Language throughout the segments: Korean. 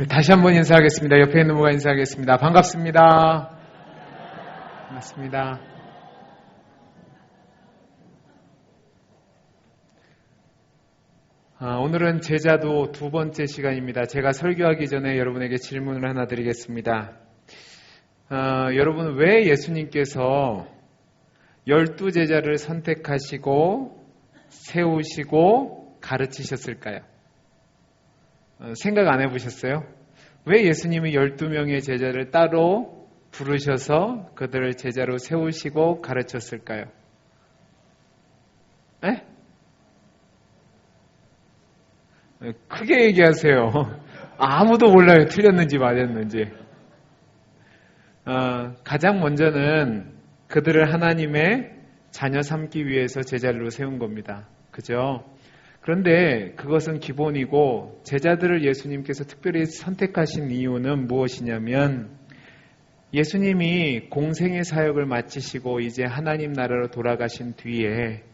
다시 한번 인사하겠습니다. 옆에 있는 분과 인사하겠습니다. 반갑습니다. 반갑습니다. 오늘은 제자도 두 번째 시간입니다. 제가 설교하기 전에 여러분에게 질문을 하나 드리겠습니다. 여러분, 왜 예수님께서 12제자를 선택하시고 세우시고 가르치셨을까요? 생각 안 해보셨어요? 왜 예수님이 12명의 제자를 따로 부르셔서 그들을 제자로 세우시고 가르쳤을까요? 에? 크게 얘기하세요. 아무도 몰라요. 틀렸는지 맞았는지. 가장 먼저는 그들을 하나님의 자녀 삼기 위해서 제자로 세운 겁니다. 그죠? 그런데 그것은 기본이고, 제자들을 예수님께서 특별히 선택하신 이유는 무엇이냐면, 예수님이 공생의 사역을 마치시고 이제 하나님 나라로 돌아가신 뒤에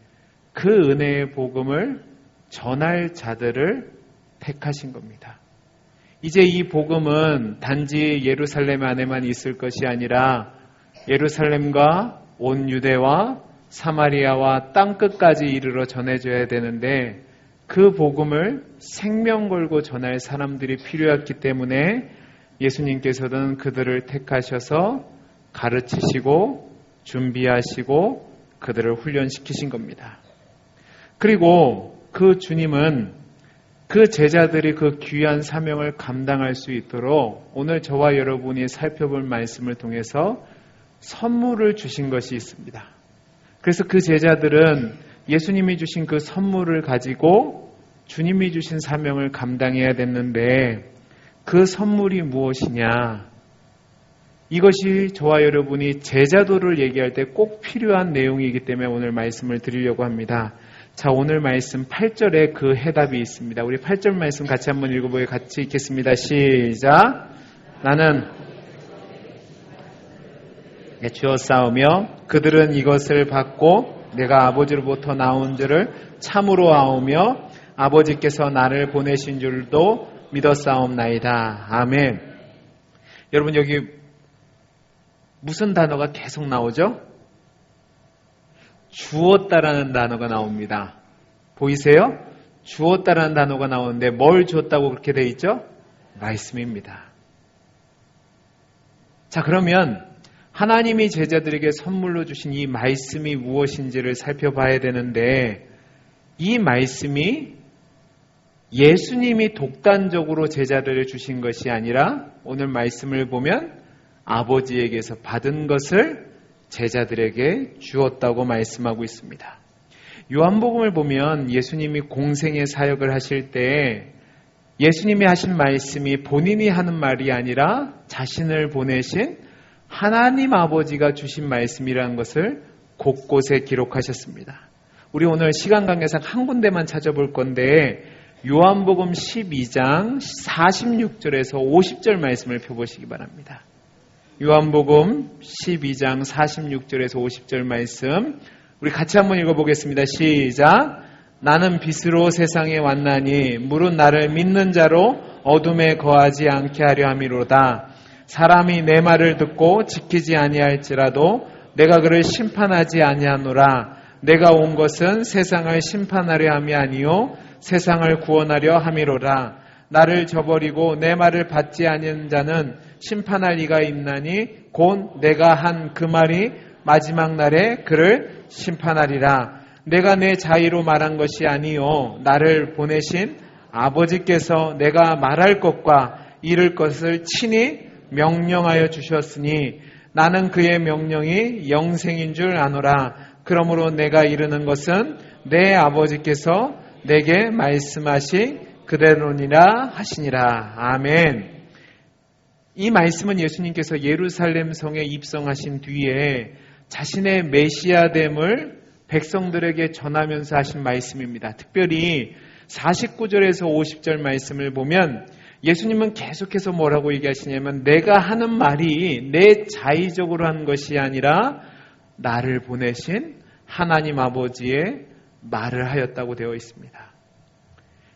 그 은혜의 복음을 전할 자들을 택하신 겁니다. 이제 이 복음은 단지 예루살렘 안에만 있을 것이 아니라 예루살렘과 온 유대와 사마리아와 땅끝까지 이르러 전해져야 되는데, 그 복음을 생명 걸고 전할 사람들이 필요했기 때문에 예수님께서는 그들을 택하셔서 가르치시고 준비하시고 그들을 훈련시키신 겁니다. 그리고 그 주님은 그 제자들이 그 귀한 사명을 감당할 수 있도록 오늘 저와 여러분이 살펴볼 말씀을 통해서 선물을 주신 것이 있습니다. 그래서 그 제자들은 예수님이 주신 그 선물을 가지고 주님이 주신 사명을 감당해야 됐는데, 그 선물이 무엇이냐? 이것이 저와 여러분이 제자도를 얘기할 때 꼭 필요한 내용이기 때문에 오늘 말씀을 드리려고 합니다. 자, 오늘 말씀 8절에 그 해답이 있습니다. 우리 8절 말씀 같이 한번 읽어보게 같이 읽겠습니다. 시작. 나는 주었사오며 그들은 이것을 받고 내가 아버지로부터 나온 줄을 참으로 아오며 아버지께서 나를 보내신 줄도 믿었사옵나이다. 아멘. 여러분, 여기 무슨 단어가 계속 나오죠? 주었다라는 단어가 나옵니다. 보이세요? 주었다라는 단어가 나오는데 뭘 주었다고 그렇게 돼 있죠? 말씀입니다. 자, 그러면 하나님이 제자들에게 선물로 주신 이 말씀이 무엇인지를 살펴봐야 되는데, 이 말씀이 예수님이 독단적으로 제자들을 주신 것이 아니라 오늘 말씀을 보면 아버지에게서 받은 것을 제자들에게 주었다고 말씀하고 있습니다. 요한복음을 보면 예수님이 공생의 사역을 하실 때 예수님이 하신 말씀이 본인이 하는 말이 아니라 자신을 보내신 하나님 아버지가 주신 말씀이라는 것을 곳곳에 기록하셨습니다. 우리 오늘 시간 관계상 한 군데만 찾아볼 건데, 요한복음 12장 46절에서 50절 말씀을 펴보시기 바랍니다. 요한복음 12장 46절에서 50절 말씀 우리 같이 한번 읽어보겠습니다. 시작. 나는 빛으로 세상에 왔나니 물은 나를 믿는 자로 어둠에 거하지 않게 하려 함이로다. 사람이 내 말을 듣고 지키지 아니할지라도 내가 그를 심판하지 아니하노라. 내가 온 것은 세상을 심판하려 함이 아니요 세상을 구원하려 함이로라. 나를 저버리고 내 말을 받지 아니하는 자는 심판할 이가 있나니 곧 내가 한 그 말이 마지막 날에 그를 심판하리라. 내가 내 자의로 말한 것이 아니요 나를 보내신 아버지께서 내가 말할 것과 이를 것을 친히 명령하여 주셨으니 나는 그의 명령이 영생인 줄 아노라. 그러므로 내가 이르는 것은 내 아버지께서 내게 말씀하신 그대로니라 하시니라. 아멘. 이 말씀은 예수님께서 예루살렘 성에 입성하신 뒤에 자신의 메시아됨을 백성들에게 전하면서 하신 말씀입니다. 특별히 49절에서 50절 말씀을 보면 예수님은 계속해서 뭐라고 얘기하시냐면, 내가 하는 말이 내 자의적으로 한 것이 아니라 나를 보내신 하나님 아버지의 말을 하였다고 되어 있습니다.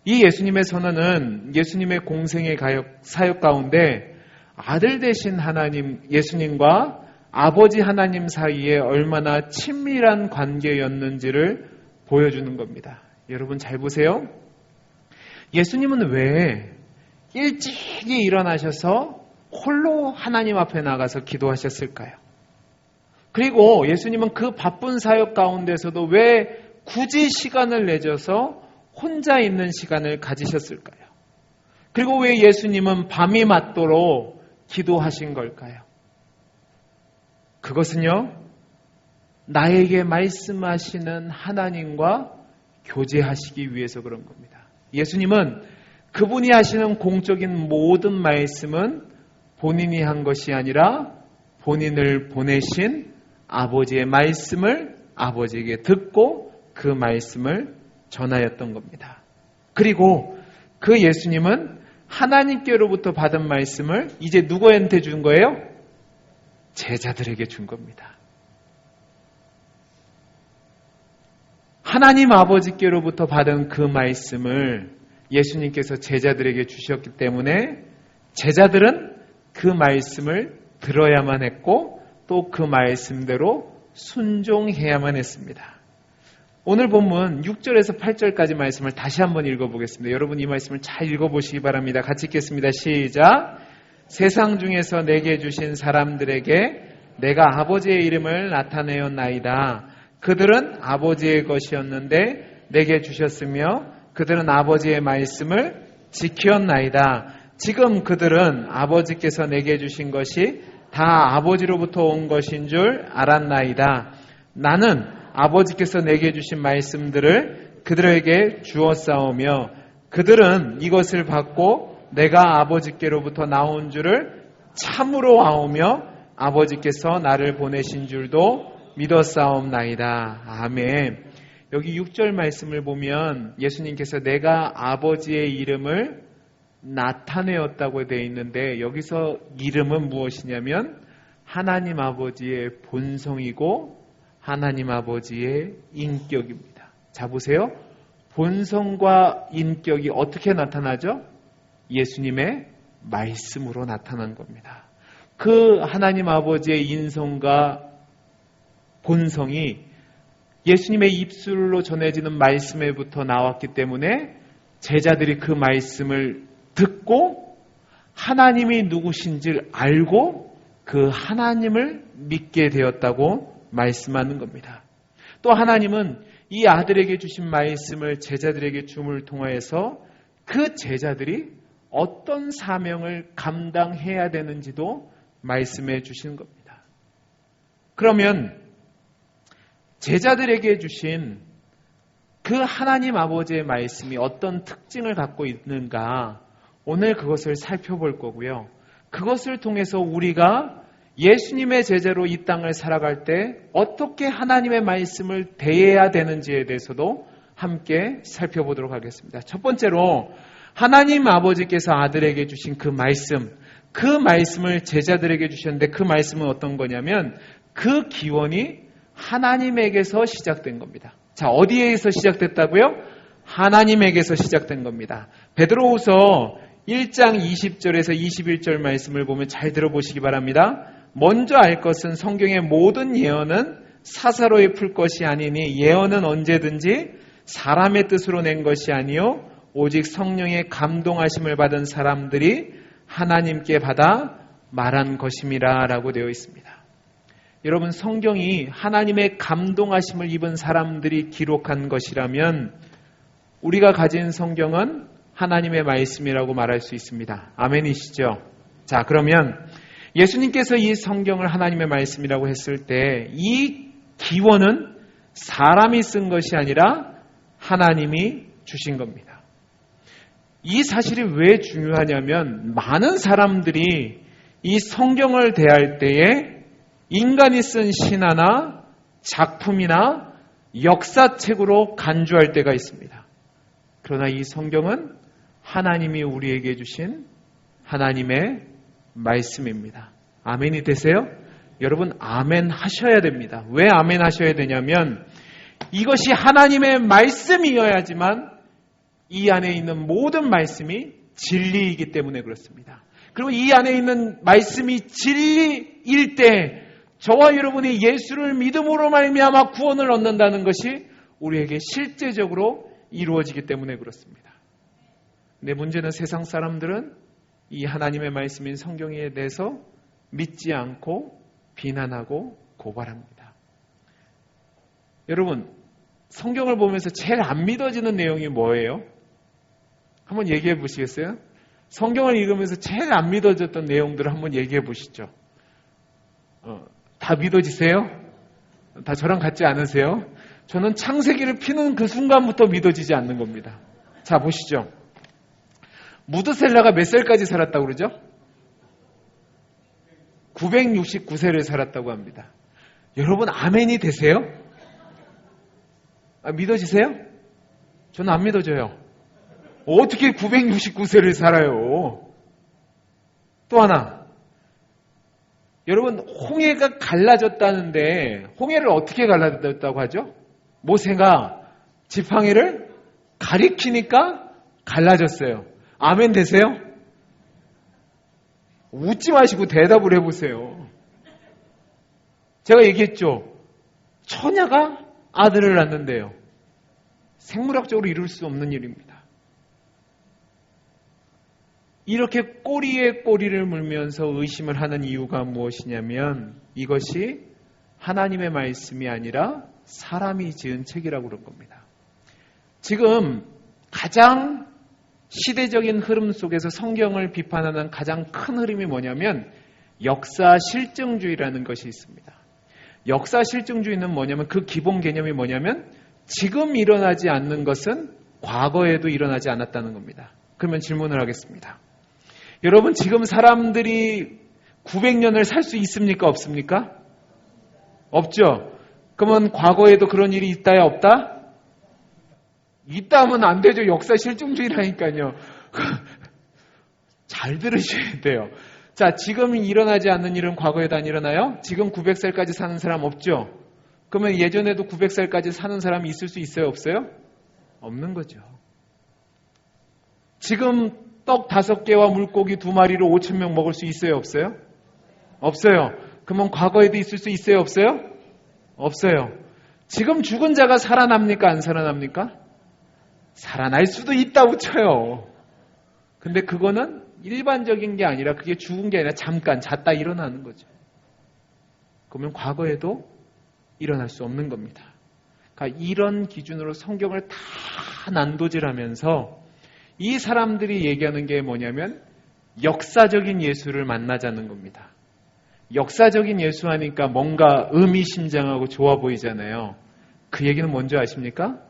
이 예수님의 선언은 예수님의 공생의 사역 가운데 아들 되신 하나님 예수님과 아버지 하나님 사이에 얼마나 친밀한 관계였는지를 보여주는 겁니다. 여러분 잘 보세요. 예수님은 왜 일찍이 일어나셔서 홀로 하나님 앞에 나가서 기도하셨을까요? 그리고 예수님은 그 바쁜 사역 가운데서도 왜 굳이 시간을 내줘서 혼자 있는 시간을 가지셨을까요? 그리고 왜 예수님은 밤이 맞도록 기도하신 걸까요? 그것은요, 나에게 말씀하시는 하나님과 교제하시기 위해서 그런 겁니다. 예수님은 그분이 하시는 공적인 모든 말씀은 본인이 한 것이 아니라 본인을 보내신 아버지의 말씀을 아버지에게 듣고 그 말씀을 전하였던 겁니다. 그리고 그 예수님은 하나님께로부터 받은 말씀을 이제 누구한테 준 거예요? 제자들에게 준 겁니다. 하나님 아버지께로부터 받은 그 말씀을 예수님께서 제자들에게 주셨기 때문에 제자들은 그 말씀을 들어야만 했고 또 그 말씀대로 순종해야만 했습니다. 오늘 본문 6절에서 8절까지 말씀을 다시 한번 읽어보겠습니다. 여러분 이 말씀을 잘 읽어보시기 바랍니다. 같이 읽겠습니다. 시작. 세상 중에서 내게 주신 사람들에게 내가 아버지의 이름을 나타내었나이다. 그들은 아버지의 것이었는데 내게 주셨으며 그들은 아버지의 말씀을 지켰나이다. 지금 그들은 아버지께서 내게 주신 것이 다 아버지로부터 온 것인 줄 알았나이다. 나는 아버지께서 내게 주신 말씀들을 그들에게 주었사오며 그들은 이것을 받고 내가 아버지께로부터 나온 줄을 참으로 아오며 아버지께서 나를 보내신 줄도 믿었사옵나이다. 아멘. 여기 6절 말씀을 보면 예수님께서 내가 아버지의 이름을 나타내었다고 되어 있는데 여기서 이름은 무엇이냐면 하나님 아버지의 본성이고 하나님 아버지의 인격입니다. 자 보세요. 본성과 인격이 어떻게 나타나죠? 예수님의 말씀으로 나타난 겁니다. 그 하나님 아버지의 인성과 본성이 예수님의 입술로 전해지는 말씀에부터 나왔기 때문에 제자들이 그 말씀을 듣고 하나님이 누구신지를 알고 그 하나님을 믿게 되었다고 말씀하는 겁니다. 또 하나님은 이 아들에게 주신 말씀을 제자들에게 줌을 통하여서 그 제자들이 어떤 사명을 감당해야 되는지도 말씀해 주신 겁니다. 그러면 제자들에게 주신 그 하나님 아버지의 말씀이 어떤 특징을 갖고 있는가 오늘 그것을 살펴볼 거고요. 그것을 통해서 우리가 예수님의 제자로 이 땅을 살아갈 때 어떻게 하나님의 말씀을 대해야 되는지에 대해서도 함께 살펴보도록 하겠습니다. 첫 번째로 하나님 아버지께서 아들에게 주신 그 말씀을 제자들에게 주셨는데 그 말씀은 어떤 거냐면 그 기원이 하나님에게서 시작된 겁니다. 자, 어디에서 시작됐다고요? 하나님에게서 시작된 겁니다. 베드로후서 1장 20절에서 21절 말씀을 보면 잘 들어보시기 바랍니다. 먼저 알 것은 성경의 모든 예언은 사사로이 풀 것이 아니니 예언은 언제든지 사람의 뜻으로 낸 것이 아니요 오직 성령의 감동하심을 받은 사람들이 하나님께 받아 말한 것임이라 라고 되어 있습니다. 여러분 성경이 하나님의 감동하심을 입은 사람들이 기록한 것이라면 우리가 가진 성경은 하나님의 말씀이라고 말할 수 있습니다. 아멘이시죠? 자, 그러면 예수님께서 이 성경을 하나님의 말씀이라고 했을 때 이 기원은 사람이 쓴 것이 아니라 하나님이 주신 겁니다. 이 사실이 왜 중요하냐면 많은 사람들이 이 성경을 대할 때에 인간이 쓴 신화나 작품이나 역사책으로 간주할 때가 있습니다. 그러나 이 성경은 하나님이 우리에게 주신 하나님의 말씀입니다. 아멘이 되세요? 여러분 아멘 하셔야 됩니다. 왜 아멘 하셔야 되냐면 이것이 하나님의 말씀이어야지만 이 안에 있는 모든 말씀이 진리이기 때문에 그렇습니다. 그리고 이 안에 있는 말씀이 진리일 때 저와 여러분이 예수를 믿음으로 말미암아 구원을 얻는다는 것이 우리에게 실제적으로 이루어지기 때문에 그렇습니다. 근데 문제는 세상 사람들은 이 하나님의 말씀인 성경에 대해서 믿지 않고 비난하고 고발합니다. 여러분, 성경을 보면서 제일 안 믿어지는 내용이 뭐예요? 한번 얘기해 보시겠어요? 성경을 읽으면서 제일 안 믿어졌던 내용들을 한번 얘기해 보시죠. 다 믿어지세요? 다 저랑 같지 않으세요? 저는 창세기를 피는 그 순간부터 믿어지지 않는 겁니다. 자, 보시죠. 무드셀라가 몇 살까지 살았다고 그러죠? 969세를 살았다고 합니다. 여러분, 아멘이 되세요? 믿어지세요? 저는 안 믿어져요. 어떻게 969세를 살아요? 또 하나. 여러분, 홍해가 갈라졌다는데 홍해를 어떻게 갈라졌다고 하죠? 모세가 지팡이를 가리키니까 갈라졌어요. 아멘 되세요? 웃지 마시고 대답을 해보세요. 제가 얘기했죠. 처녀가 아들을 낳는데요. 생물학적으로 이룰 수 없는 일입니다. 이렇게 꼬리에 꼬리를 물면서 의심을 하는 이유가 무엇이냐면 이것이 하나님의 말씀이 아니라 사람이 지은 책이라고 그런 겁니다. 지금 가장 시대적인 흐름 속에서 성경을 비판하는 가장 큰 흐름이 뭐냐면 역사 실증주의라는 것이 있습니다. 역사 실증주의는 뭐냐면 그 기본 개념이 뭐냐면 지금 일어나지 않는 것은 과거에도 일어나지 않았다는 겁니다. 그러면 질문을 하겠습니다. 여러분, 지금 사람들이 900년을 살 수 있습니까? 없습니까? 없죠? 그러면 과거에도 그런 일이 있다야 없다? 있다 하면 안 되죠. 역사 실증주의라니까요. 잘 들으셔야 돼요. 자, 지금 일어나지 않는 일은 과거에도 안 일어나요? 지금 900살까지 사는 사람 없죠? 그러면 예전에도 900살까지 사는 사람이 있을 수 있어요? 없어요? 없는 거죠. 지금 떡 5개와 물고기 2마리로 5,000명 먹을 수 있어요? 없어요? 없어요. 그러면 과거에도 있을 수 있어요? 없어요? 없어요. 지금 죽은 자가 살아납니까? 안 살아납니까? 살아날 수도 있다고 쳐요. 근데 그거는 일반적인 게 아니라 그게 죽은 게 아니라 잠깐 잤다 일어나는 거죠. 그러면 과거에도 일어날 수 없는 겁니다. 그러니까 이런 기준으로 성경을 다 난도질하면서 이 사람들이 얘기하는 게 뭐냐면 역사적인 예수를 만나자는 겁니다. 역사적인 예수 하니까 뭔가 의미심장하고 좋아 보이잖아요. 그 얘기는 뭔지 아십니까?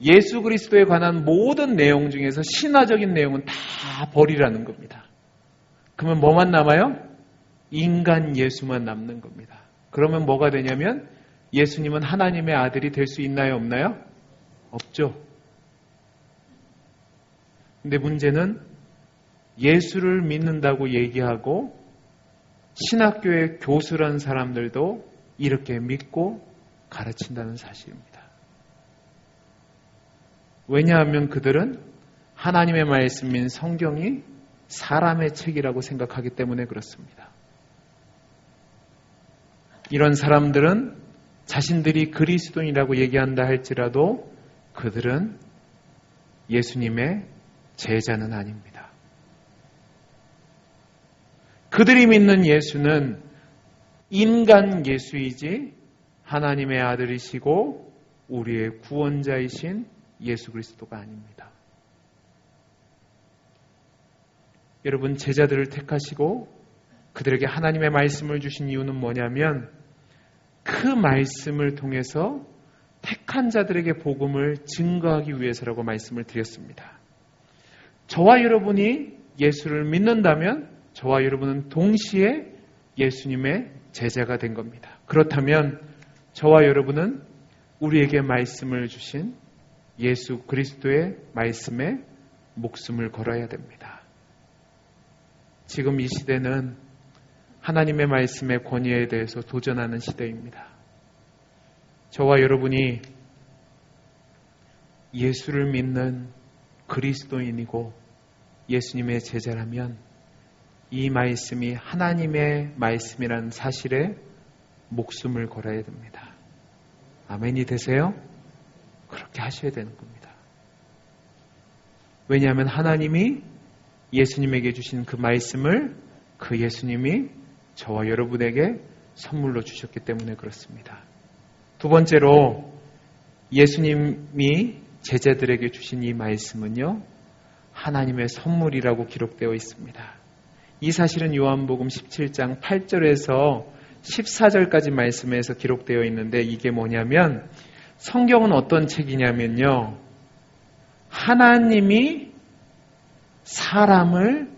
예수 그리스도에 관한 모든 내용 중에서 신화적인 내용은 다 버리라는 겁니다. 그러면 뭐만 남아요? 인간 예수만 남는 겁니다. 그러면 뭐가 되냐면 예수님은 하나님의 아들이 될 수 있나요? 없나요? 없죠. 근데 문제는 예수를 믿는다고 얘기하고 신학교의 교수란 사람들도 이렇게 믿고 가르친다는 사실입니다. 왜냐하면 그들은 하나님의 말씀인 성경이 사람의 책이라고 생각하기 때문에 그렇습니다. 이런 사람들은 자신들이 그리스도인이라고 얘기한다 할지라도 그들은 예수님의 제자는 아닙니다. 그들이 믿는 예수는 인간 예수이지 하나님의 아들이시고 우리의 구원자이신 예수 그리스도가 아닙니다. 여러분, 제자들을 택하시고 그들에게 하나님의 말씀을 주신 이유는 뭐냐면 그 말씀을 통해서 택한 자들에게 복음을 증거하기 위해서라고 말씀을 드렸습니다. 저와 여러분이 예수를 믿는다면 저와 여러분은 동시에 예수님의 제자가 된 겁니다. 그렇다면 저와 여러분은 우리에게 말씀을 주신 예수 그리스도의 말씀에 목숨을 걸어야 됩니다. 지금 이 시대는 하나님의 말씀의 권위에 대해서 도전하는 시대입니다. 저와 여러분이 예수를 믿는 그리스도인이고 예수님의 제자라면 이 말씀이 하나님의 말씀이라는 사실에 목숨을 걸어야 됩니다. 아멘이 되세요? 그렇게 하셔야 되는 겁니다. 왜냐하면 하나님이 예수님에게 주신 그 말씀을 그 예수님이 저와 여러분에게 선물로 주셨기 때문에 그렇습니다. 두 번째로 예수님이 제자들에게 주신 이 말씀은요, 하나님의 선물이라고 기록되어 있습니다. 이 사실은 요한복음 17장 8절에서 14절까지 말씀에서 기록되어 있는데 이게 뭐냐면 성경은 어떤 책이냐면요, 하나님이 사람을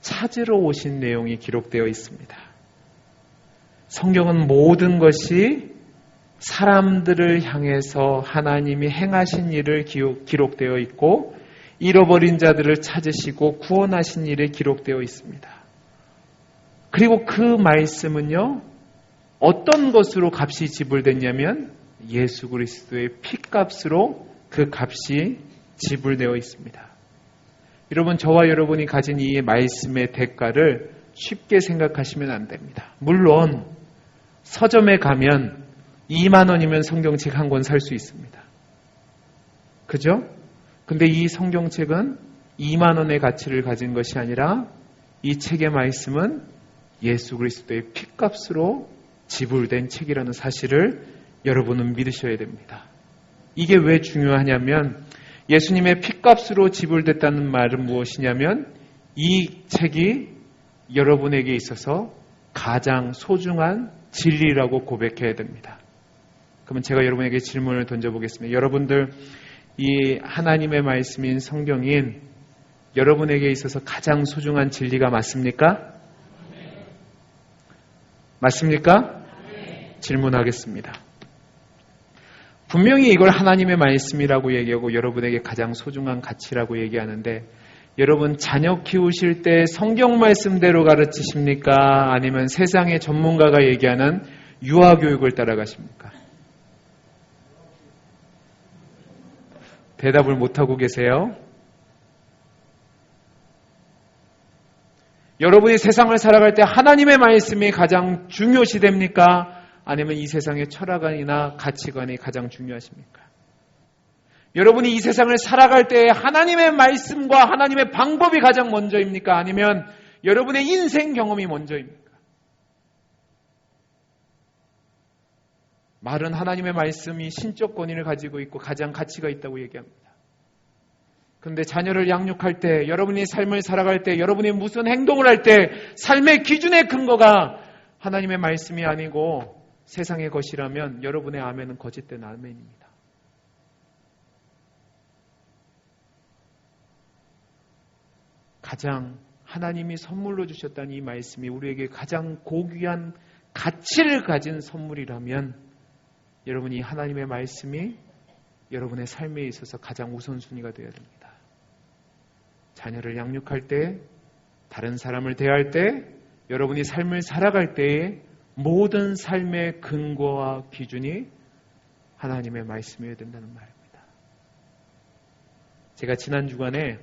찾으러 오신 내용이 기록되어 있습니다. 성경은 모든 것이 사람들을 향해서 하나님이 행하신 일을 기록되어 있고 잃어버린 자들을 찾으시고 구원하신 일에 기록되어 있습니다. 그리고 그 말씀은요, 어떤 것으로 값이 지불됐냐면 예수 그리스도의 피값으로 그 값이 지불되어 있습니다. 여러분, 저와 여러분이 가진 이 말씀의 대가를 쉽게 생각하시면 안 됩니다. 물론 서점에 가면 2만 원이면 성경책 한 권 살 수 있습니다. 그죠? 근데 이 성경책은 2만 원의 가치를 가진 것이 아니라 이 책의 말씀은 예수 그리스도의 피값으로 지불된 책이라는 사실을 여러분은 믿으셔야 됩니다. 이게 왜 중요하냐면 예수님의 피값으로 지불됐다는 말은 무엇이냐면 이 책이 여러분에게 있어서 가장 소중한 진리라고 고백해야 됩니다. 그러면 제가 여러분에게 질문을 던져보겠습니다. 여러분들, 이 하나님의 말씀인 성경인 여러분에게 있어서 가장 소중한 진리가 맞습니까? 맞습니까? 질문하겠습니다. 분명히 이걸 하나님의 말씀이라고 얘기하고 여러분에게 가장 소중한 가치라고 얘기하는데 여러분, 자녀 키우실 때 성경 말씀대로 가르치십니까? 아니면 세상의 전문가가 얘기하는 유아교육을 따라가십니까? 대답을 못하고 계세요. 여러분이 세상을 살아갈 때 하나님의 말씀이 가장 중요시 됩니까? 아니면 이 세상의 철학관이나 가치관이 가장 중요하십니까? 여러분이 이 세상을 살아갈 때 하나님의 말씀과 하나님의 방법이 가장 먼저입니까? 아니면 여러분의 인생 경험이 먼저입니까? 말은 하나님의 말씀이 신적 권위를 가지고 있고 가장 가치가 있다고 얘기합니다. 그런데 자녀를 양육할 때, 여러분이 삶을 살아갈 때, 여러분이 무슨 행동을 할 때 삶의 기준의 근거가 하나님의 말씀이 아니고 세상의 것이라면 여러분의 아멘은 거짓된 아멘입니다. 가장 하나님이 선물로 주셨다는 이 말씀이 우리에게 가장 고귀한 가치를 가진 선물이라면 여러분이 하나님의 말씀이 여러분의 삶에 있어서 가장 우선순위가 되어야 됩니다. 자녀를 양육할 때, 다른 사람을 대할 때, 여러분이 삶을 살아갈 때에 모든 삶의 근거와 기준이 하나님의 말씀이어야 된다는 말입니다. 제가 지난 주간에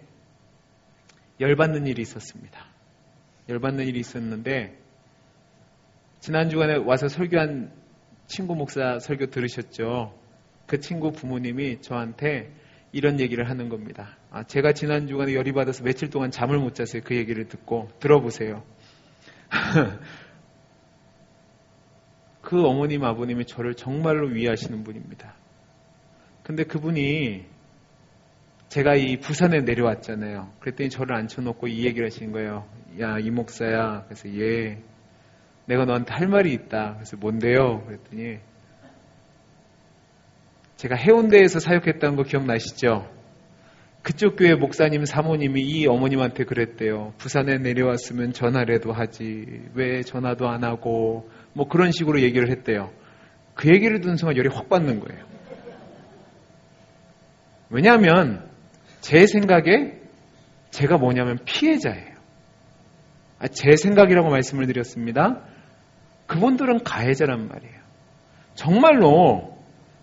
열받는 일이 있었습니다. 열받는 일이 있었는데 지난 주간에 와서 설교한 친구 목사 설교 들으셨죠? 그 친구 부모님이 저한테 이런 얘기를 하는 겁니다. 제가 지난 주간에 열이 받아서 며칠 동안 잠을 못 잤어요. 그 얘기를 듣고. 들어보세요. 그 어머님 아버님이 저를 정말로 위하시는 분입니다. 근데 그분이 제가 이 부산에 내려왔잖아요. 그랬더니 저를 앉혀놓고 이 얘기를 하신 거예요. 야, 이 목사야. 그래서 예, 내가 너한테 할 말이 있다. 그래서 뭔데요? 그랬더니 제가 해운대에서 사역했다는 거 기억나시죠? 그쪽 교회 목사님 사모님이 이 어머님한테 그랬대요. 부산에 내려왔으면 전화라도 하지. 왜 전화도 안 하고 뭐 그런 식으로 얘기를 했대요. 그 얘기를 듣는 순간 열이 확 받는 거예요. 왜냐하면 제 생각에 제가 뭐냐면 피해자예요. 제 생각이라고 말씀을 드렸습니다. 그분들은 가해자란 말이에요. 정말로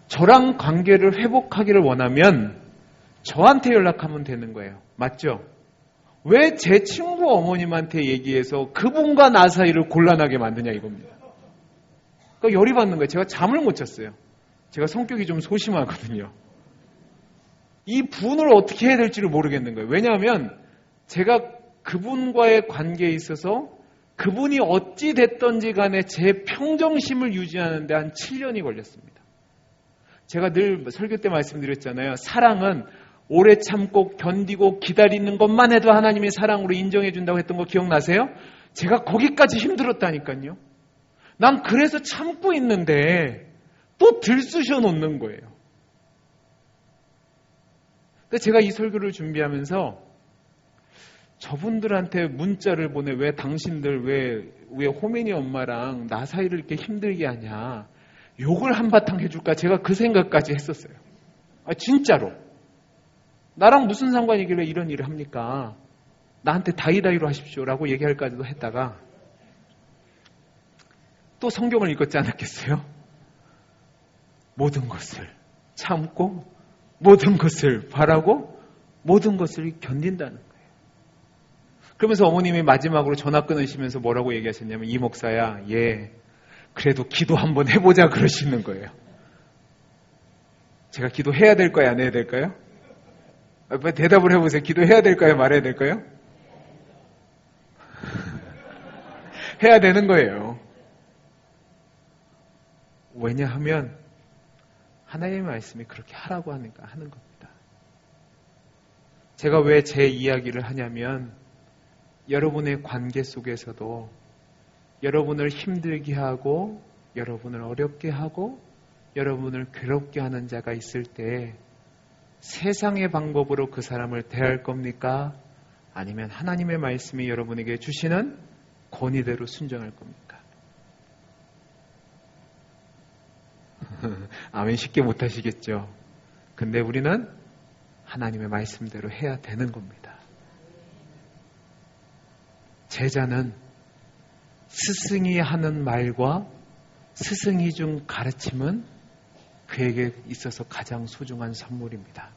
저랑 관계를 회복하기를 원하면 저한테 연락하면 되는 거예요. 맞죠? 왜 제 친구 어머님한테 얘기해서 그분과 나 사이를 곤란하게 만드냐 이겁니다. 그러니까 열이 받는 거예요. 제가 잠을 못 잤어요. 제가 성격이 좀 소심하거든요. 이 분을 어떻게 해야 될지를 모르겠는 거예요. 왜냐하면 제가 그분과의 관계에 있어서 그분이 어찌 됐던지 간에 제 평정심을 유지하는 데 한 7년이 걸렸습니다. 제가 늘 설교 때 말씀드렸잖아요. 사랑은 오래 참고 견디고 기다리는 것만 해도 하나님이 사랑으로 인정해 준다고 했던 거 기억나세요? 제가 거기까지 힘들었다니까요. 난 그래서 참고 있는데 또 들쑤셔 놓는 거예요. 근데 제가 이 설교를 준비하면서 저분들한테 문자를 보내. 왜 당신들 왜 호민이 엄마랑 나 사이를 이렇게 힘들게 하냐. 욕을 한바탕 해줄까. 제가 그 생각까지 했었어요. 진짜로. 나랑 무슨 상관이길래 이런 일을 합니까? 나한테 다이다이로 하십시오라고 얘기할까지도 했다가 또 성경을 읽었지 않았겠어요? 모든 것을 참고 모든 것을 바라고 모든 것을 견딘다는 거예요. 그러면서 어머님이 마지막으로 전화 끊으시면서 뭐라고 얘기하셨냐면, 이 목사야, 그래도 기도 한번 해보자 그러시는 거예요. 제가 기도해야 될까요? 안 해야 될까요? 대답을 해보세요. 기도해야 될까요? 말해야 될까요? 해야 되는 거예요. 왜냐하면 하나님의 말씀이 그렇게 하라고 하는 겁니다. 제가 왜 제 이야기를 하냐면 여러분의 관계 속에서도 여러분을 힘들게 하고 여러분을 어렵게 하고 여러분을 괴롭게 하는 자가 있을 때 세상의 방법으로 그 사람을 대할 겁니까? 아니면 하나님의 말씀이 여러분에게 주시는 권위대로 순종할 겁니까? 아멘 쉽게 못하시겠죠. 근데 우리는 하나님의 말씀대로 해야 되는 겁니다. 제자는 스승이 하는 말과 스승이 준 가르침은 그에게 있어서 가장 소중한 선물입니다.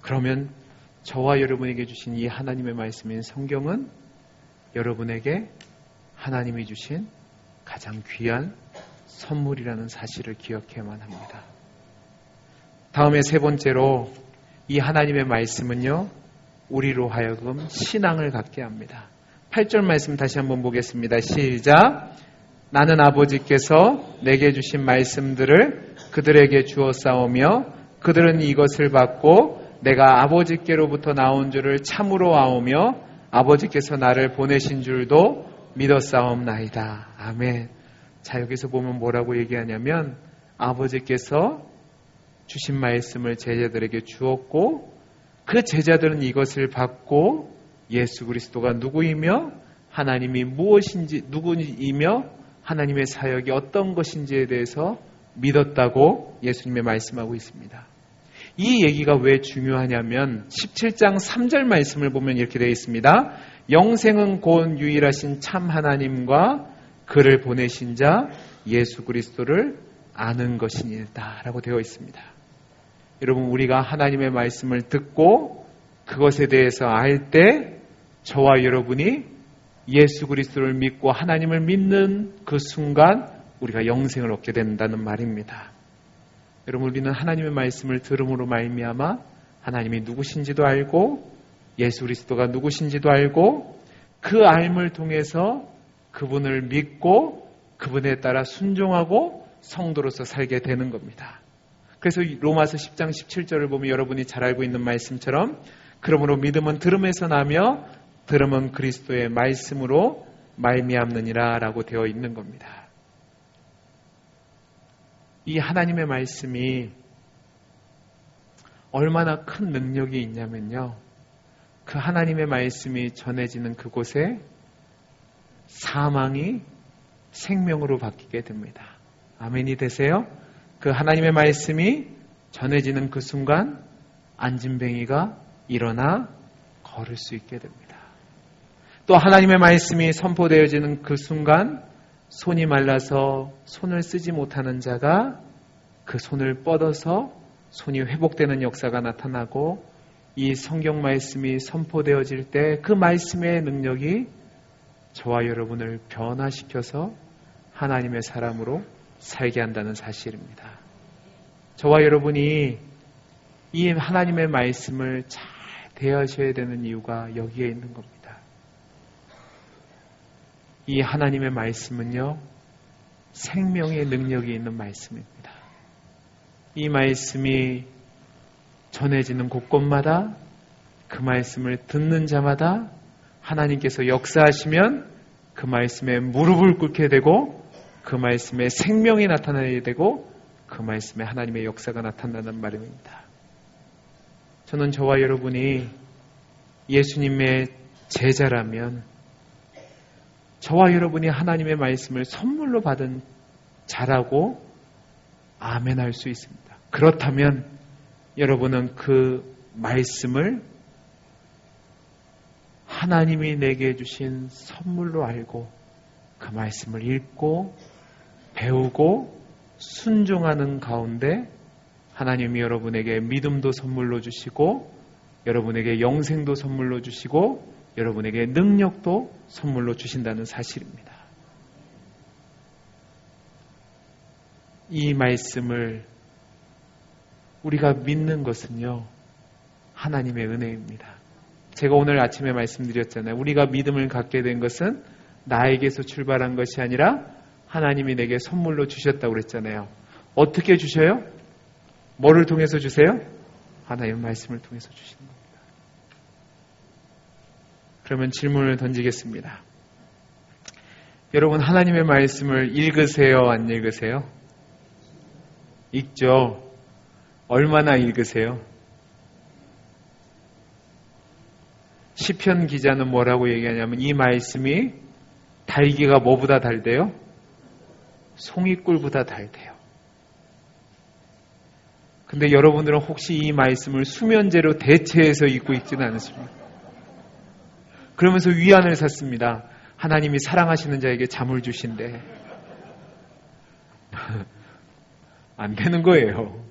그러면 저와 여러분에게 주신 이 하나님의 말씀인 성경은 여러분에게 하나님이 주신 가장 귀한 선물이라는 사실을 기억해야만 합니다. 다음에 세 번째로 이 하나님의 말씀은요, 우리로 하여금 신앙을 갖게 합니다. 8절 말씀 다시 한번 보겠습니다. 시작. 나는 아버지께서 내게 주신 말씀들을 그들에게 주었사오며 그들은 이것을 받고 내가 아버지께로부터 나온 줄을 참으로 아오며 아버지께서 나를 보내신 줄도 믿었사옵나이다. 아멘. 자, 여기서 보면 뭐라고 얘기하냐면 아버지께서 주신 말씀을 제자들에게 주었고 그 제자들은 이것을 받고 예수 그리스도가 누구이며 하나님이 무엇인지 누구이며 하나님의 사역이 어떤 것인지에 대해서 믿었다고 예수님이 말씀하고 있습니다. 이 얘기가 왜 중요하냐면 17장 3절 말씀을 보면 이렇게 되어 있습니다. 영생은 곧 유일하신 참 하나님과 그를 보내신 자 예수 그리스도를 아는 것이니라 라고 되어 있습니다. 여러분, 우리가 하나님의 말씀을 듣고 그것에 대해서 알 때 저와 여러분이 예수 그리스도를 믿고 하나님을 믿는 그 순간 우리가 영생을 얻게 된다는 말입니다. 여러분, 우리는 하나님의 말씀을 들음으로 말미암아 하나님이 누구신지도 알고 예수 그리스도가 누구신지도 알고 그 알을 통해서 그분을 믿고 그분에 따라 순종하고 성도로서 살게 되는 겁니다. 그래서 로마서 10장 17절을 보면 여러분이 잘 알고 있는 말씀처럼 그러므로 믿음은 들음에서 나며 들음은 그리스도의 말씀으로 말미암느니라 라고 되어 있는 겁니다. 이 하나님의 말씀이 얼마나 큰 능력이 있냐면요, 그 하나님의 말씀이 전해지는 그곳에 사망이 생명으로 바뀌게 됩니다. 아멘이 되세요? 그 하나님의 말씀이 전해지는 그 순간 안진뱅이가 일어나 걸을 수 있게 됩니다. 또 하나님의 말씀이 선포되어지는 그 순간 손이 말라서 손을 쓰지 못하는 자가 그 손을 뻗어서 손이 회복되는 역사가 나타나고 이 성경 말씀이 선포되어질 때 그 말씀의 능력이 저와 여러분을 변화시켜서 하나님의 사람으로 살게 한다는 사실입니다. 저와 여러분이 이 하나님의 말씀을 잘 대하셔야 되는 이유가 여기에 있는 겁니다. 이 하나님의 말씀은요, 생명의 능력이 있는 말씀입니다. 이 말씀이 전해지는 곳곳마다 그 말씀을 듣는 자마다 하나님께서 역사하시면 그 말씀에 무릎을 꿇게 되고 그 말씀에 생명이 나타나게 되고 그 말씀에 하나님의 역사가 나타나는 말입니다. 저는 저와 여러분이 예수님의 제자라면 저와 여러분이 하나님의 말씀을 선물로 받은 자라고 아멘할 수 있습니다. 그렇다면 여러분은 그 말씀을 하나님이 내게 주신 선물로 알고 그 말씀을 읽고 배우고 순종하는 가운데 하나님이 여러분에게 믿음도 선물로 주시고 여러분에게 영생도 선물로 주시고 여러분에게 능력도 선물로 주신다는 사실입니다. 이 말씀을 우리가 믿는 것은요, 하나님의 은혜입니다. 제가 오늘 아침에 말씀드렸잖아요. 우리가 믿음을 갖게 된 것은 나에게서 출발한 것이 아니라 하나님이 내게 선물로 주셨다고 그랬잖아요. 어떻게 주셔요? 뭐를 통해서 주세요? 하나님의 말씀을 통해서 주시는 겁니다. 그러면 질문을 던지겠습니다. 여러분, 하나님의 말씀을 읽으세요? 안 읽으세요? 읽죠. 얼마나 읽으세요? 시편 기자는 뭐라고 얘기하냐면 이 말씀이 달기가 뭐보다 달대요? 송이꿀보다 달대요. 근데 여러분들은 혹시 이 말씀을 수면제로 대체해서 읽고 있지는 않으십니까? 그러면서 위안을 샀습니다. 하나님이 사랑하시는 자에게 잠을 주신대. 안 되는 거예요.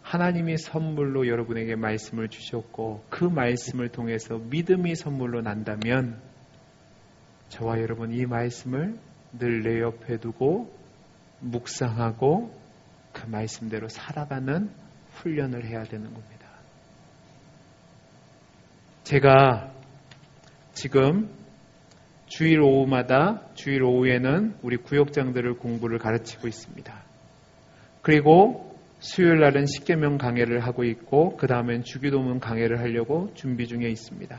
하나님이 선물로 여러분에게 말씀을 주셨고 그 말씀을 통해서 믿음이 선물로 난다면 저와 여러분 이 말씀을 늘 내 옆에 두고 묵상하고 그 말씀대로 살아가는 훈련을 해야 되는 겁니다. 제가 지금 주일 오후에는 우리 구역장들을 공부를 가르치고 있습니다. 그리고 수요일 날은 십계명 강해를 하고 있고 그 다음엔 주기도문 강해를 하려고 준비 중에 있습니다.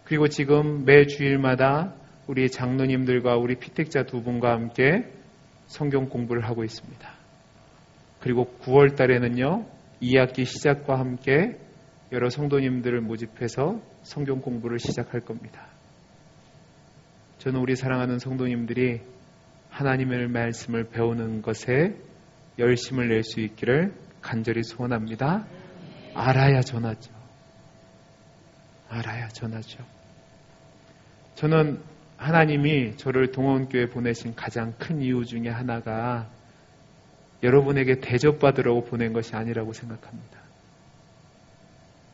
그리고 지금 매 주일마다 우리 장로님들과 우리 피택자 두 분과 함께 성경 공부를 하고 있습니다. 그리고 9월 달에는요 2학기 시작과 함께 여러 성도님들을 모집해서 성경 공부를 시작할 겁니다. 저는 우리 사랑하는 성도님들이 하나님의 말씀을 배우는 것에 열심을 낼 수 있기를 간절히 소원합니다. 알아야 전하죠. 알아야 전하죠. 저는 하나님이 저를 동원교회에 보내신 가장 큰 이유 중에 하나가 여러분에게 대접받으려고 보낸 것이 아니라고 생각합니다.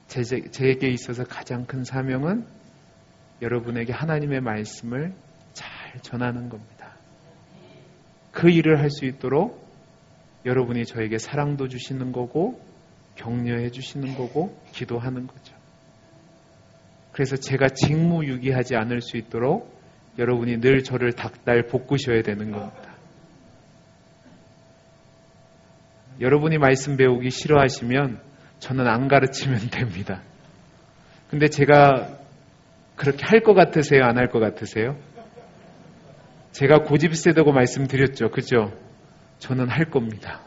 제게 있어서 가장 큰 사명은 여러분에게 하나님의 말씀을 잘 전하는 겁니다. 그 일을 할 수 있도록 여러분이 저에게 사랑도 주시는 거고 격려해 주시는 거고 기도하는 거죠. 그래서 제가 직무유기하지 않을 수 있도록 여러분이 늘 저를 닥달 볶으셔야 되는 겁니다. 여러분이 말씀 배우기 싫어하시면 저는 안 가르치면 됩니다. 근데 제가 그렇게 할 것 같으세요? 안 할 것 같으세요? 제가 고집세다고 말씀드렸죠. 그죠? 저는 할 겁니다.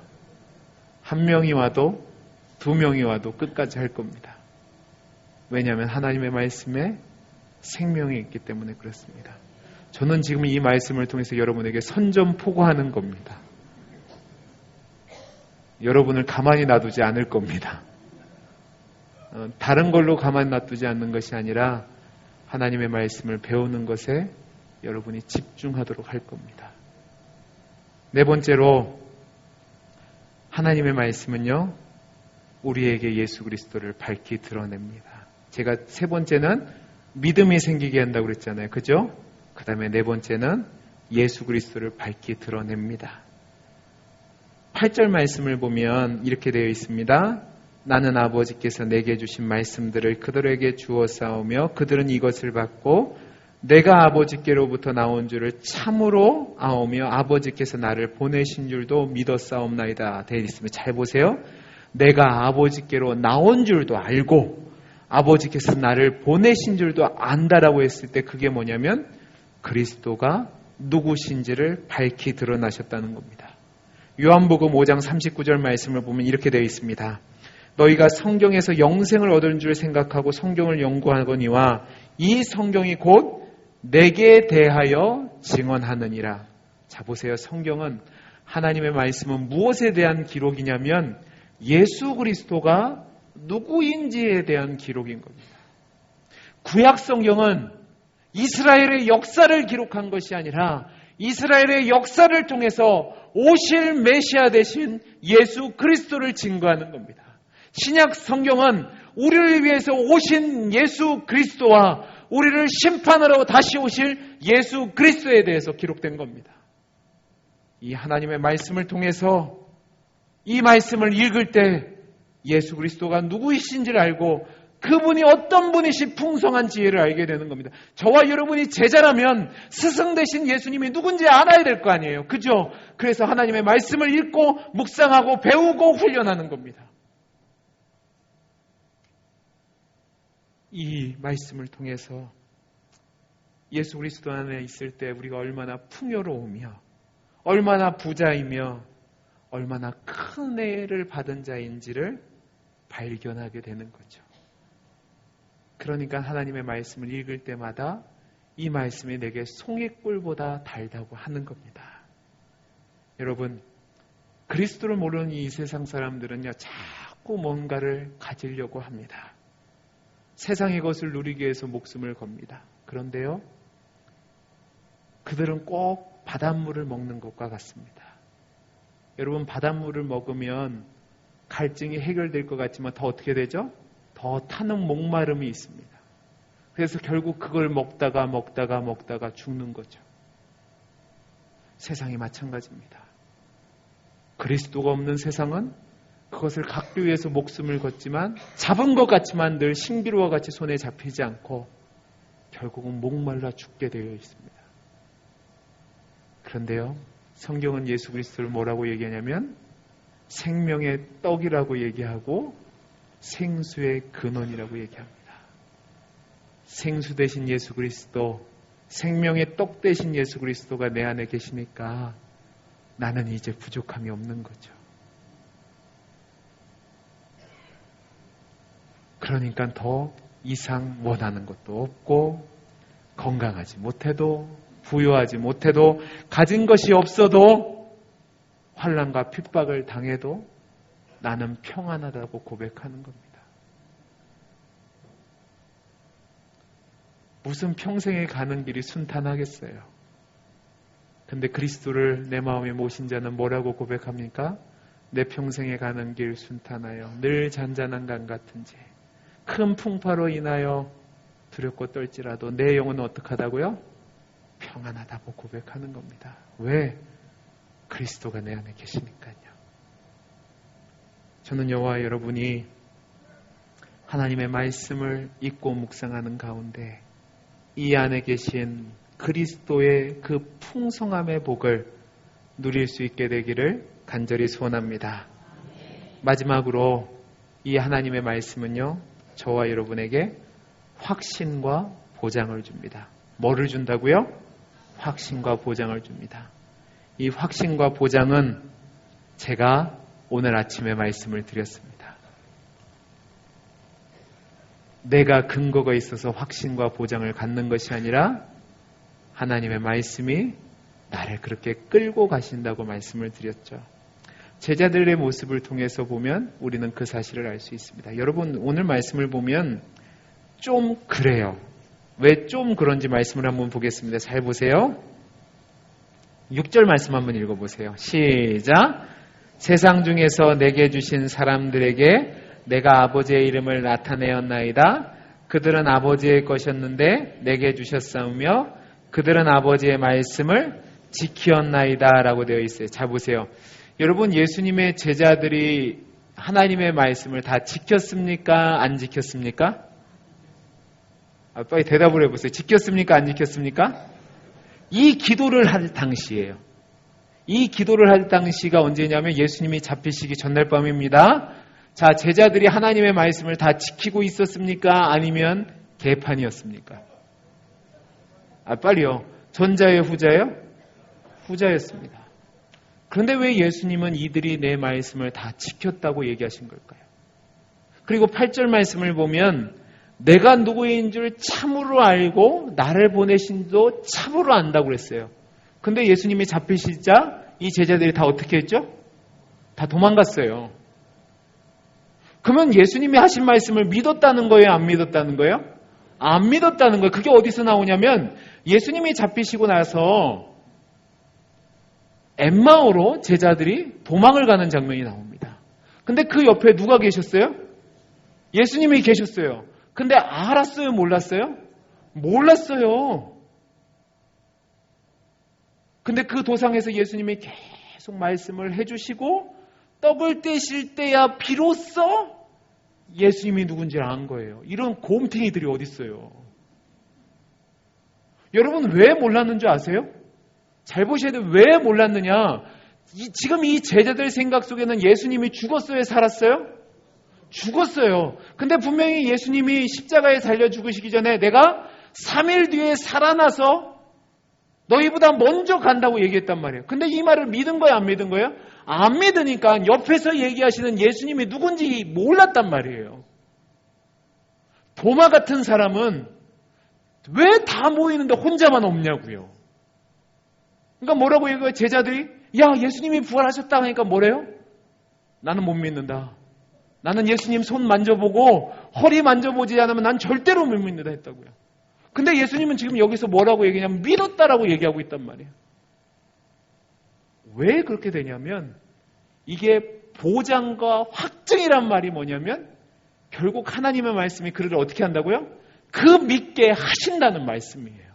한 명이 와도 두 명이 와도 끝까지 할 겁니다. 왜냐하면 하나님의 말씀에 생명이 있기 때문에 그렇습니다. 저는 지금 이 말씀을 통해서 여러분에게 선전포고하는 겁니다. 여러분을 가만히 놔두지 않을 겁니다. 다른 걸로 가만히 놔두지 않는 것이 아니라 하나님의 말씀을 배우는 것에 여러분이 집중하도록 할 겁니다. 네 번째로 하나님의 말씀은요, 우리에게 예수 그리스도를 밝히 드러냅니다. 제가 세 번째는 믿음이 생기게 한다고 그랬잖아요. 그죠? 그 다음에 네 번째는 예수 그리스도를 밝히 드러냅니다. 8절 말씀을 보면 이렇게 되어 있습니다. 나는 아버지께서 내게 주신 말씀들을 그들에게 주어 싸우며 그들은 이것을 받고 내가 아버지께로부터 나온 줄을 참으로 아오며 아버지께서 나를 보내신 줄도 믿어 싸움나이다 되어 있습니다. 잘 보세요. 내가 아버지께로 나온 줄도 알고 아버지께서 나를 보내신 줄도 안다라고 했을 때 그게 뭐냐면 그리스도가 누구신지를 밝히 드러나셨다는 겁니다. 요한복음 5장 39절 말씀을 보면 이렇게 되어 있습니다. 너희가 성경에서 영생을 얻은 줄 생각하고 성경을 연구하거니와 이 성경이 곧 내게 대하여 증언하느니라. 자 보세요. 성경은 하나님의 말씀은 무엇에 대한 기록이냐면 예수 그리스도가 누구인지에 대한 기록인 겁니다. 구약 성경은 이스라엘의 역사를 기록한 것이 아니라 이스라엘의 역사를 통해서 오실 메시아 되신 예수 그리스도를 증거하는 겁니다. 신약 성경은 우리를 위해서 오신 예수 그리스도와 우리를 심판하러 다시 오실 예수 그리스도에 대해서 기록된 겁니다. 이 하나님의 말씀을 통해서 이 말씀을 읽을 때 예수 그리스도가 누구이신지를 알고 그분이 어떤 분이신 풍성한 지혜를 알게 되는 겁니다. 저와 여러분이 제자라면 스승 되신 예수님이 누군지 알아야 될 거 아니에요. 그죠? 그래서 하나님의 말씀을 읽고 묵상하고 배우고 훈련하는 겁니다. 이 말씀을 통해서 예수 그리스도 안에 있을 때 우리가 얼마나 풍요로우며 얼마나 부자이며 얼마나 큰 은혜를 받은 자인지를 발견하게 되는 거죠. 그러니까 하나님의 말씀을 읽을 때마다 이 말씀이 내게 송이꿀보다 달다고 하는 겁니다. 여러분, 그리스도를 모르는 이 세상 사람들은요, 자꾸 뭔가를 가지려고 합니다. 세상의 것을 누리기 위해서 목숨을 겁니다. 그런데요, 그들은 꼭 바닷물을 먹는 것과 같습니다. 여러분, 바닷물을 먹으면 갈증이 해결될 것 같지만 더 어떻게 되죠? 더 타는 목마름이 있습니다. 그래서 결국 그걸 먹다가 죽는 거죠. 세상이 마찬가지입니다. 그리스도가 없는 세상은 그것을 갖기 위해서 목숨을 걷지만 잡은 것 같지만 늘 신기루와 같이 손에 잡히지 않고 결국은 목말라 죽게 되어 있습니다. 그런데요, 성경은 예수 그리스도를 뭐라고 얘기하냐면 생명의 떡이라고 얘기하고 생수의 근원이라고 얘기합니다. 생수 되신 예수 그리스도, 생명의 떡 되신 예수 그리스도가 내 안에 계시니까 나는 이제 부족함이 없는 거죠. 그러니까 더 이상 원하는 것도 없고 건강하지 못해도 부유하지 못해도 가진 것이 없어도 환난과 핍박을 당해도 나는 평안하다고 고백하는 겁니다. 무슨 평생에 가는 길이 순탄하겠어요. 근데 그리스도를 내 마음에 모신 자는 뭐라고 고백합니까? 내 평생에 가는 길 순탄하여 늘 잔잔한 강 같은지 큰 풍파로 인하여 두렵고 떨지라도 내 영혼은 어떡하다고요? 평안하다고 고백하는 겁니다. 왜? 그리스도가 내 안에 계시니까요. 저는 여호와 여러분이 하나님의 말씀을 읽고 묵상하는 가운데 이 안에 계신 그리스도의 그 풍성함의 복을 누릴 수 있게 되기를 간절히 소원합니다. 마지막으로 이 하나님의 말씀은요, 저와 여러분에게 확신과 보장을 줍니다. 뭐를 준다고요? 확신과 보장을 줍니다. 이 확신과 보장은 제가 오늘 아침에 말씀을 드렸습니다. 내가 근거가 있어서 확신과 보장을 갖는 것이 아니라 하나님의 말씀이 나를 그렇게 끌고 가신다고 말씀을 드렸죠. 제자들의 모습을 통해서 보면 우리는 그 사실을 알 수 있습니다. 여러분, 오늘 말씀을 보면 좀 그래요. 왜 좀 그런지 말씀을 한번 보겠습니다. 잘 보세요. 6절 말씀 한번 읽어보세요. 시작. 세상 중에서 내게 주신 사람들에게 내가 아버지의 이름을 나타내었나이다. 그들은 아버지의 것이었는데 내게 주셨사오며 그들은 아버지의 말씀을 지키었나이다 라고 되어 있어요. 자 보세요. 여러분, 예수님의 제자들이 하나님의 말씀을 다 지켰습니까? 안 지켰습니까? 빨리 대답을 해보세요. 지켰습니까? 안 지켰습니까? 이 기도를 할 당시예요. 이 기도를 할 당시가 언제냐면 예수님이 잡히시기 전날 밤입니다. 자, 제자들이 하나님의 말씀을 다 지키고 있었습니까? 아니면 개판이었습니까? 빨리요. 전자예요? 후자예요? 후자였습니다. 그런데 왜 예수님은 이들이 내 말씀을 다 지켰다고 얘기하신 걸까요? 그리고 8절 말씀을 보면 내가 누구인 줄 참으로 알고 나를 보내신 도 참으로 안다고 그랬어요. 근데 예수님이 잡히시자 이 제자들이 다 어떻게 했죠? 다 도망갔어요. 그러면 예수님이 하신 말씀을 믿었다는 거예요? 안 믿었다는 거예요? 안 믿었다는 거예요. 그게 어디서 나오냐면 예수님이 잡히시고 나서 엠마오로 제자들이 도망을 가는 장면이 나옵니다. 근데 그 옆에 누가 계셨어요? 예수님이 계셨어요. 근데 알았어요? 몰랐어요? 몰랐어요. 근데 그 도상에서 예수님이 계속 말씀을 해주시고 떡을 떼실 때야 비로소 예수님이 누군지 안 거예요. 이런 곰탱이들이 어디 있어요? 여러분 왜 몰랐는 줄 아세요? 잘 보셔야 돼요. 왜 몰랐느냐? 지금 이 제자들 생각 속에는 예수님이 죽었어요? 살았어요? 죽었어요. 근데 분명히 예수님이 십자가에 달려 죽으시기 전에 내가 3일 뒤에 살아나서 너희보다 먼저 간다고 얘기했단 말이에요. 근데 이 말을 믿은 거예요? 안 믿은 거예요? 안 믿으니까 옆에서 얘기하시는 예수님이 누군지 몰랐단 말이에요. 도마 같은 사람은 왜 다 모이는데 혼자만 없냐고요. 그러니까 뭐라고 얘기해요? 제자들이 야 예수님이 부활하셨다 하니까 뭐래요? 나는 못 믿는다. 나는 예수님 손 만져보고 허리 만져보지 않으면 난 절대로 못 믿는다 했다고요. 근데 예수님은 지금 여기서 뭐라고 얘기하냐면 믿었다라고 얘기하고 있단 말이에요. 왜 그렇게 되냐면 이게 보장과 확증이란 말이 뭐냐면 결국 하나님의 말씀이 그를 어떻게 한다고요? 그 믿게 하신다는 말씀이에요.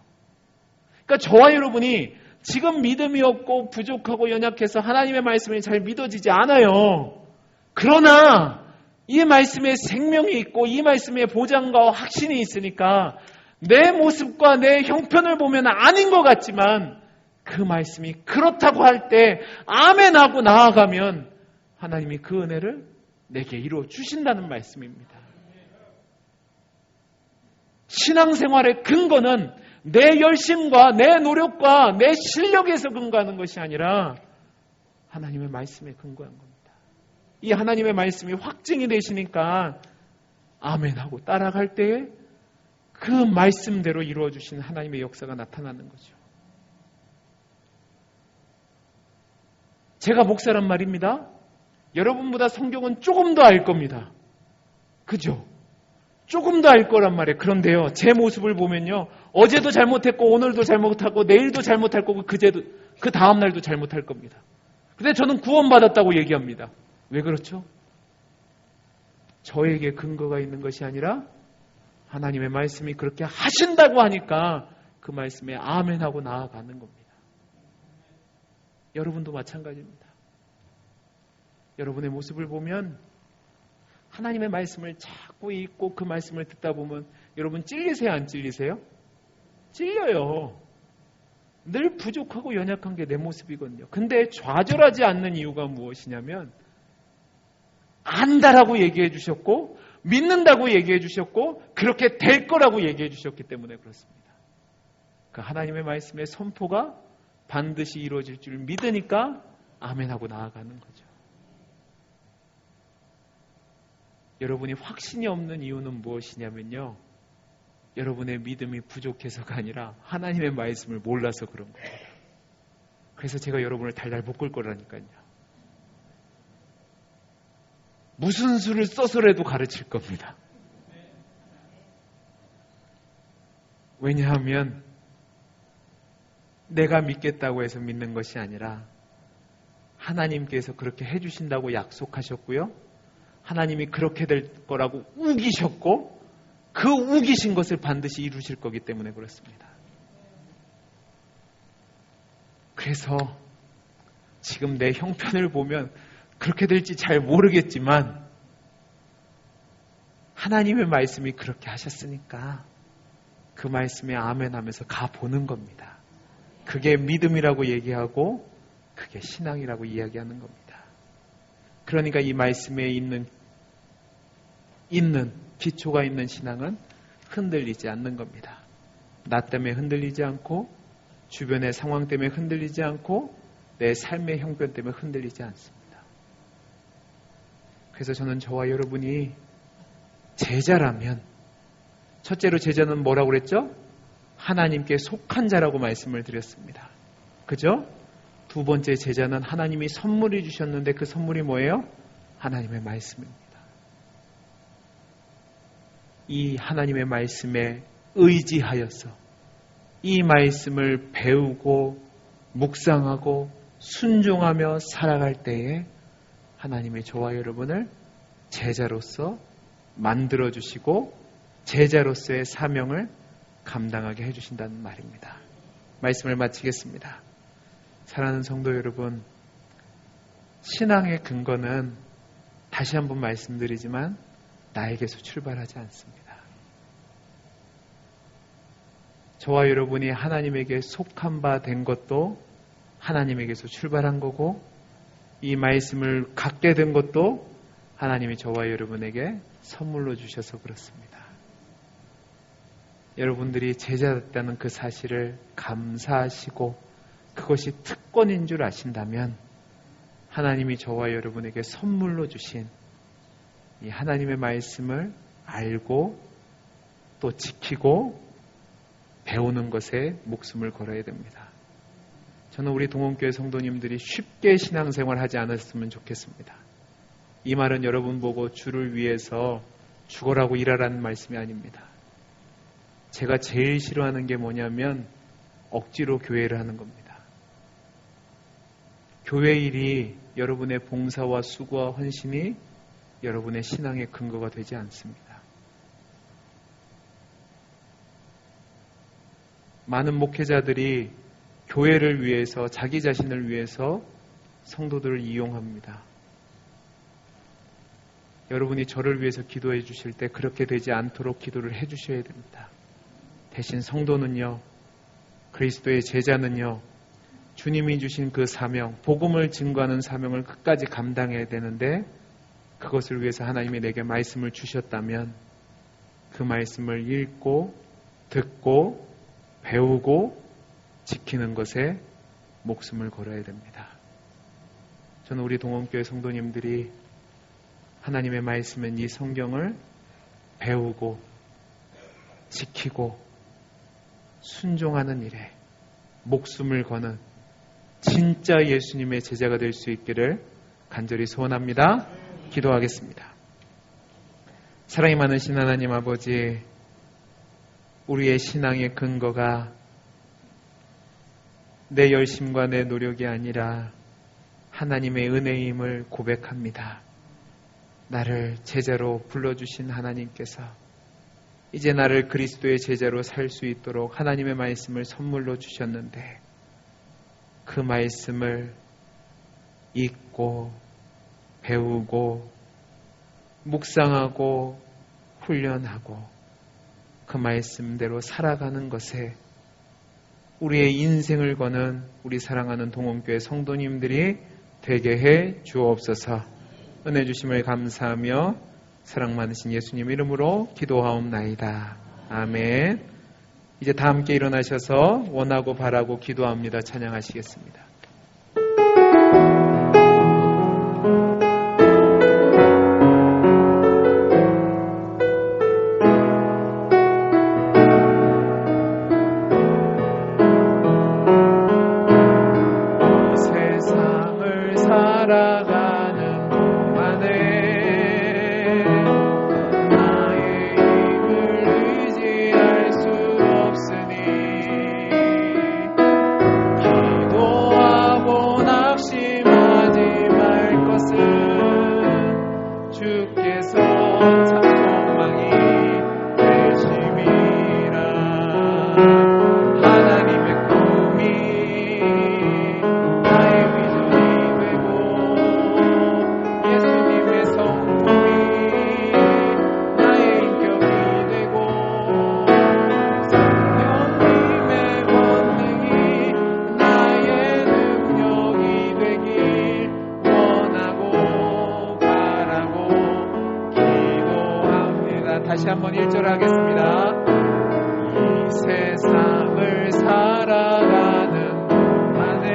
그러니까 저와 여러분이 지금 믿음이 없고 부족하고 연약해서 하나님의 말씀이 잘 믿어지지 않아요. 그러나 이 말씀에 생명이 있고 이 말씀에 보장과 확신이 있으니까 내 모습과 내 형편을 보면 아닌 것 같지만 그 말씀이 그렇다고 할 때 아멘 하고 나아가면 하나님이 그 은혜를 내게 이루어 주신다는 말씀입니다. 신앙생활의 근거는 내 열심과 내 노력과 내 실력에서 근거하는 것이 아니라 하나님의 말씀에 근거한 겁니다. 이 하나님의 말씀이 확증이 되시니까 아멘 하고 따라갈 때에 그 말씀대로 이루어주신 하나님의 역사가 나타나는 거죠. 제가 목사란 말입니다. 여러분보다 성경은 조금 더 알 겁니다. 그죠? 조금 더 알 거란 말이에요. 그런데요, 제 모습을 보면요, 어제도 잘못했고 오늘도 잘못하고 내일도 잘못할 거고 그 다음 날도 잘못할 겁니다. 근데 저는 구원받았다고 얘기합니다. 왜 그렇죠? 저에게 근거가 있는 것이 아니라 하나님의 말씀이 그렇게 하신다고 하니까 그 말씀에 아멘하고 나아가는 겁니다. 여러분도 마찬가지입니다. 여러분의 모습을 보면 하나님의 말씀을 자꾸 읽고 그 말씀을 듣다 보면 여러분 찔리세요? 안 찔리세요? 찔려요. 늘 부족하고 연약한 게 내 모습이거든요. 근데 좌절하지 않는 이유가 무엇이냐면 안다라고 얘기해 주셨고 믿는다고 얘기해 주셨고 그렇게 될 거라고 얘기해 주셨기 때문에 그렇습니다. 그 하나님의 말씀의 선포가 반드시 이루어질 줄 믿으니까 아멘하고 나아가는 거죠. 여러분이 확신이 없는 이유는 무엇이냐면요, 여러분의 믿음이 부족해서가 아니라 하나님의 말씀을 몰라서 그런 거예요. 그래서 제가 여러분을 달달 볶을 거라니까요. 무슨 수를 써서라도 가르칠 겁니다. 왜냐하면 내가 믿겠다고 해서 믿는 것이 아니라 하나님께서 그렇게 해주신다고 약속하셨고요. 하나님이 그렇게 될 거라고 우기셨고 그 우기신 것을 반드시 이루실 거기 때문에 그렇습니다. 그래서 지금 내 형편을 보면 그렇게 될지 잘 모르겠지만 하나님의 말씀이 그렇게 하셨으니까 그 말씀에 아멘 하면서 가보는 겁니다. 그게 믿음이라고 얘기하고 그게 신앙이라고 이야기하는 겁니다. 그러니까 이 말씀에 있는 기초가 있는 신앙은 흔들리지 않는 겁니다. 나 때문에 흔들리지 않고 주변의 상황 때문에 흔들리지 않고 내 삶의 형편 때문에 흔들리지 않습니다. 그래서 저는 저와 여러분이 제자라면 첫째로 제자는 뭐라고 그랬죠? 하나님께 속한 자라고 말씀을 드렸습니다. 그죠? 두 번째 제자는 하나님이 선물이 주셨는데 그 선물이 뭐예요? 하나님의 말씀입니다. 이 하나님의 말씀에 의지하여서 이 말씀을 배우고 묵상하고 순종하며 살아갈 때에 하나님이 저와 여러분을 제자로서 만들어주시고 제자로서의 사명을 감당하게 해주신다는 말입니다. 말씀을 마치겠습니다. 사랑하는 성도 여러분, 신앙의 근거는 다시 한번 말씀드리지만 나에게서 출발하지 않습니다. 저와 여러분이 하나님에게 속한 바 된 것도 하나님에게서 출발한 거고 이 말씀을 갖게 된 것도 하나님이 저와 여러분에게 선물로 주셔서 그렇습니다. 여러분들이 제자였다는 그 사실을 감사하시고 그것이 특권인 줄 아신다면 하나님이 저와 여러분에게 선물로 주신 이 하나님의 말씀을 알고 또 지키고 배우는 것에 목숨을 걸어야 됩니다. 저는 우리 동원교회 성도님들이 쉽게 신앙생활 하지 않았으면 좋겠습니다. 이 말은 여러분 보고 주를 위해서 죽어라고 일하라는 말씀이 아닙니다. 제가 제일 싫어하는 게 뭐냐면 억지로 교회를 하는 겁니다. 교회 일이 여러분의 봉사와 수고와 헌신이 여러분의 신앙의 근거가 되지 않습니다. 많은 목회자들이 교회를 위해서 자기 자신을 위해서 성도들을 이용합니다. 여러분이 저를 위해서 기도해 주실 때 그렇게 되지 않도록 기도를 해 주셔야 됩니다. 대신 성도는요, 그리스도의 제자는요, 주님이 주신 그 사명, 복음을 증거하는 사명을 끝까지 감당해야 되는데 그것을 위해서 하나님이 내게 말씀을 주셨다면 그 말씀을 읽고 듣고 배우고 지키는 것에 목숨을 걸어야 됩니다. 저는 우리 동원교회 성도님들이 하나님의 말씀인 이 성경을 배우고 지키고 순종하는 일에 목숨을 거는 진짜 예수님의 제자가 될 수 있기를 간절히 소원합니다. 기도하겠습니다. 사랑이 많으신 하나님 아버지, 우리의 신앙의 근거가 내 열심과 내 노력이 아니라 하나님의 은혜임을 고백합니다. 나를 제자로 불러주신 하나님께서 이제 나를 그리스도의 제자로 살 수 있도록 하나님의 말씀을 선물로 주셨는데 그 말씀을 읽고 배우고 묵상하고 훈련하고 그 말씀대로 살아가는 것에 우리의 인생을 거는 우리 사랑하는 동원교회 성도님들이 되게 해 주옵소서. 은혜 주심을 감사하며 사랑 많으신 예수님 이름으로 기도하옵나이다. 아멘. 이제 다 함께 일어나셔서 원하고 바라고 기도합니다. 찬양하시겠습니다. 한번 1절 하겠습니다. 이 세상을 살아가는 동안에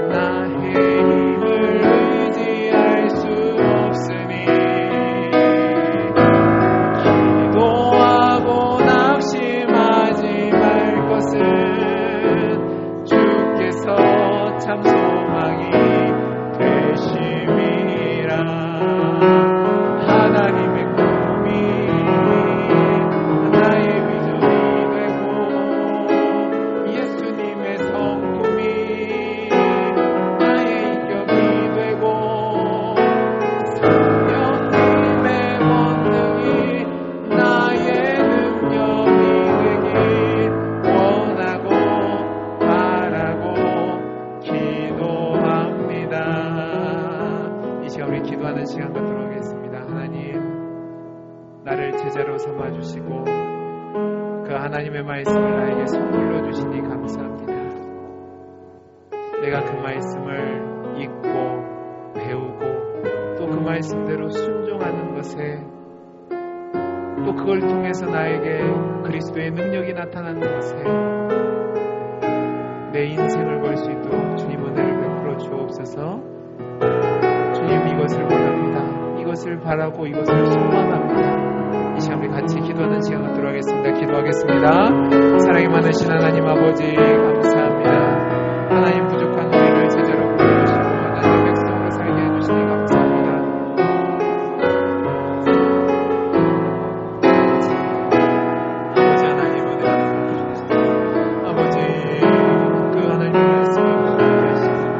나의 힘을 의지할 수 없으니 기도하고 낙심하지 말 것은 주께서 참 소망이 되심이라. 하나님의 꿈이 나의 비전이 되고 예수님의 성품이 나의 인격이 되고 성령님의 권능이 나의 능력이 되길 원하고 바라고 기도합니다. 이 시간 우리 기도하는 시간 갖도록 하겠습니다. 하나님, 나를 제자로 삼아주시고 그 하나님의 말씀을 나에게 선물로 주시니 감사합니다. 내가 그 말씀을 읽고 배우고 또 그 말씀대로 순종하는 것에 또 그걸 통해서 나에게 그리스도의 능력이 나타나는 것에 내 인생을 걸 수 있도록 주님 은혜를 베풀어 주옵소서. 주님, 이것을 원합니다. 이것을 바라고 이것을 소망합니다. 이 시간 우리 같이 기도하는 시간 갖도록 하겠습니다. 기도하겠습니다. 사랑이 많으신 하나님 아버지 감사합니다. 하나님, 부족한 우리를 제자로 부르시고 하나님의 백성으로 살게 해주시니 감사합니다. 아버지 하나님, 은혜 주시옵소서. 아버지, 그 하나님의 말씀을 배우시고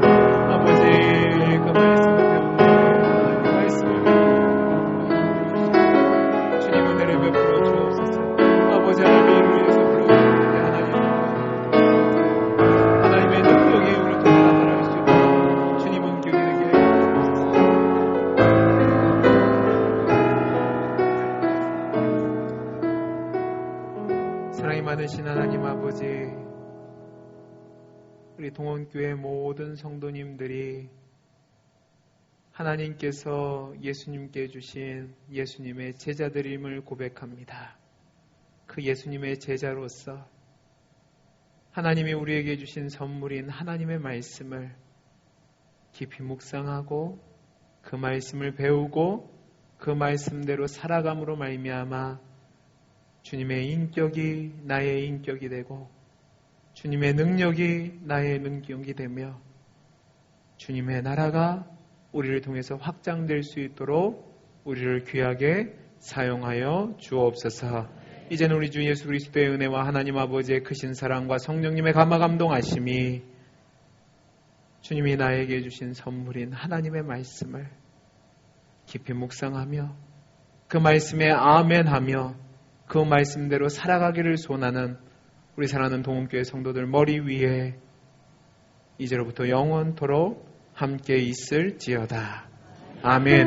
아버지 그 말씀을 배우고 그 말씀을 배우고 주님 은혜를 베풀어 주옵소서. 아버지 하나님의 이름을 위해서 불러오는데 하나님의 능력이 우리 통해 나타날 수 있도록 주님 은교이 되게 해주옵소서. 사랑이 많으신 하나님 아버지, 우리 동원교회 모든 성도님들이 하나님께서 예수님께 주신 예수님의 제자들임을 고백합니다. 그 예수님의 제자로서 하나님이 우리에게 주신 선물인 하나님의 말씀을 깊이 묵상하고 그 말씀을 배우고 그 말씀대로 살아감으로 말미암아 주님의 인격이 나의 인격이 되고 주님의 능력이 나의 능력이 되며 주님의 나라가 우리를 통해서 확장될 수 있도록 우리를 귀하게 사용하여 주옵소서. 이제는 우리 주 예수 그리스도의 은혜와 하나님 아버지의 크신 사랑과 성령님의 감화 감동하심이 주님이 나에게 주신 선물인 하나님의 말씀을 깊이 묵상하며 그 말씀에 아멘하며 그 말씀대로 살아가기를 소원하는 우리 사랑하는 동원교회 성도들 머리 위에 이제로부터 영원토록 함께 있을지어다. 아멘.